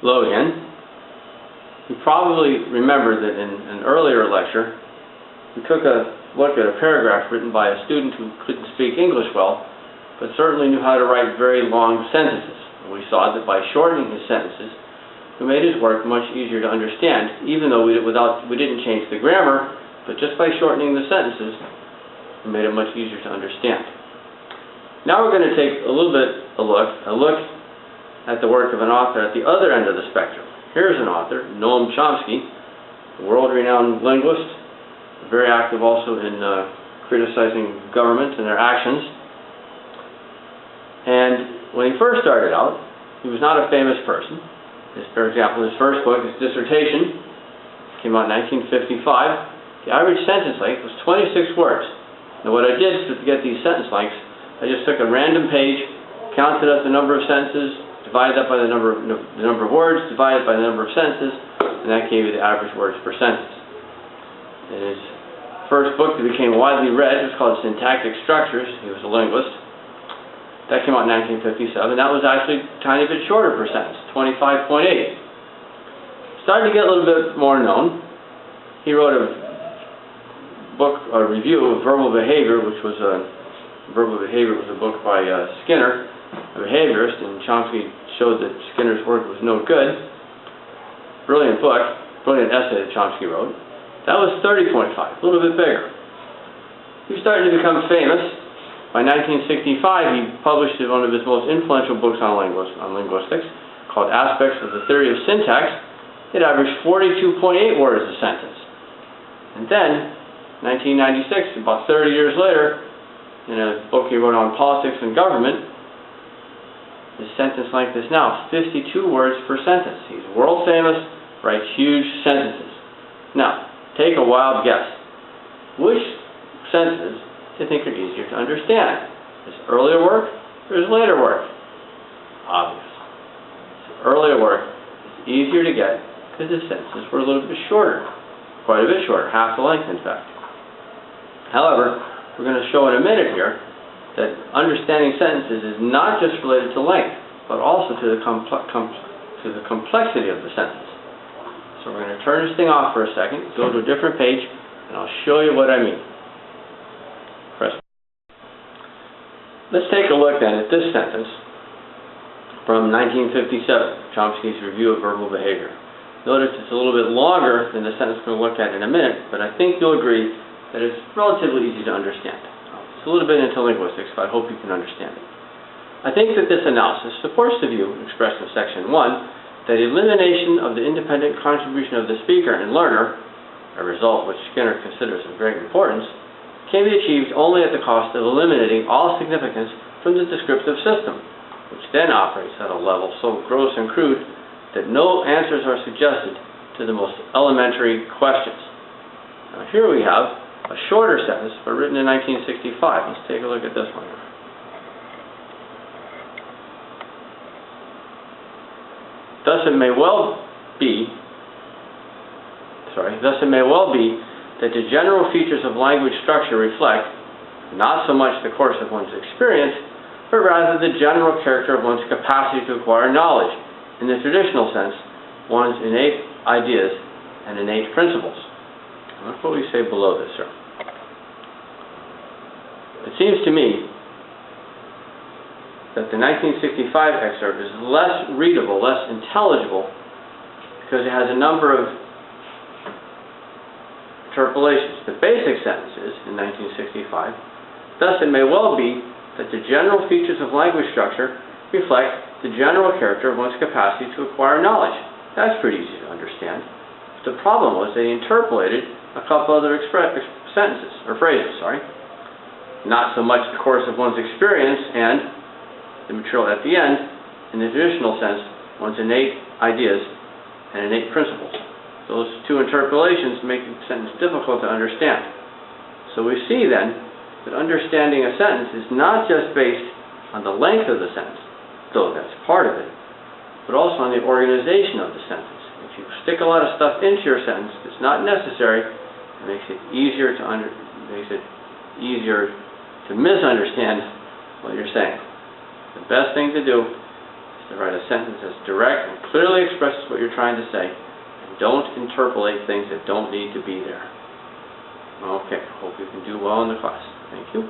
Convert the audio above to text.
Hello again. You probably remember that in an earlier lecture we took a look at a paragraph written by a student who couldn't speak English well, but certainly knew how to write very long sentences. And we saw that by shortening his sentences, we made his work much easier to understand, even though we didn't change the grammar, but just by shortening the sentences, we made it much easier to understand. Now we're going to take a look at the work of an author at the other end of the spectrum. Here's an author, Noam Chomsky, a world-renowned linguist, very active also in criticizing governments and their actions. And when he first started out, he was not a famous person. For example, his first book, his dissertation, came out in 1955. The average sentence length was 26 words. Now what I did to get these sentence lengths, I just took a random page, counted up the number of sentences, divided that by the number of words, divided by the number of sentences, and that gave you the average words per sentence. In his first book that became widely read was called Syntactic Structures. He was a linguist. That came out in 1957. That was actually a tiny bit shorter per sentence, 25.8. Started to get a little bit more known. He wrote a review of Verbal Behavior, which was a book by Skinner, a behaviorist, and Chomsky showed that Skinner's work was no good. Brilliant book, brilliant essay that Chomsky wrote. That was 30.5, a little bit bigger. He was starting to become famous. By 1965, he published one of his most influential books on linguistics, called Aspects of the Theory of Syntax. It averaged 42.8 words a sentence. And then, 1996, about 30 years later, in a book he wrote on politics and government, his sentence length is now 52 words per sentence. He's world famous, writes huge sentences. Now, take a wild guess. Which sentences do you think are easier to understand? His earlier work or his later work? Obvious. His earlier work is easier to get because his sentences were a little bit shorter. Quite a bit shorter, half the length in fact. However, we're going to show in a minute here that understanding sentences is not just related to length, but also to the complexity of the sentence. So we're going to turn this thing off for a second, go to a different page, and I'll show you what I mean. Press. Let's take a look then at this sentence from 1957, Chomsky's Review of Verbal Behavior. Notice it's a little bit longer than the sentence we're going to look at in a minute, but I think you'll agree that it's relatively easy to understand. It's a little bit into linguistics, but I hope you can understand it. I think that this analysis supports the view expressed in Section 1 that elimination of the independent contribution of the speaker and learner, a result which Skinner considers of great importance, can be achieved only at the cost of eliminating all significance from the descriptive system, which then operates at a level so gross and crude that no answers are suggested to the most elementary questions. Now here we have a shorter sentence, but written in 1965. Let's take a look at this one. Thus it may well be that the general features of language structure reflect not so much the course of one's experience, but rather the general character of one's capacity to acquire knowledge, in the traditional sense, one's innate ideas and innate principles. That's what we say below this, sir. It seems to me that the 1965 excerpt is less readable, less intelligible, because it has a number of interpolations. The basic sentence is, in 1965, thus it may well be that the general features of language structure reflect the general character of one's capacity to acquire knowledge. That's pretty easy to understand. The problem was they interpolated a couple other sentences, or phrases, not so much the course of one's experience and the material at the end, in the traditional sense, one's innate ideas and innate principles. Those two interpolations make the sentence difficult to understand. So we see then that understanding a sentence is not just based on the length of the sentence, though that's part of it, but also on the organization of the sentence. If you stick a lot of stuff into your sentence that's not necessary, it makes it easier to misunderstand what you're saying. The best thing to do is to write a sentence that's direct and clearly expresses what you're trying to say, and don't interpolate things that don't need to be there. Okay, hope you can do well in the class. Thank you.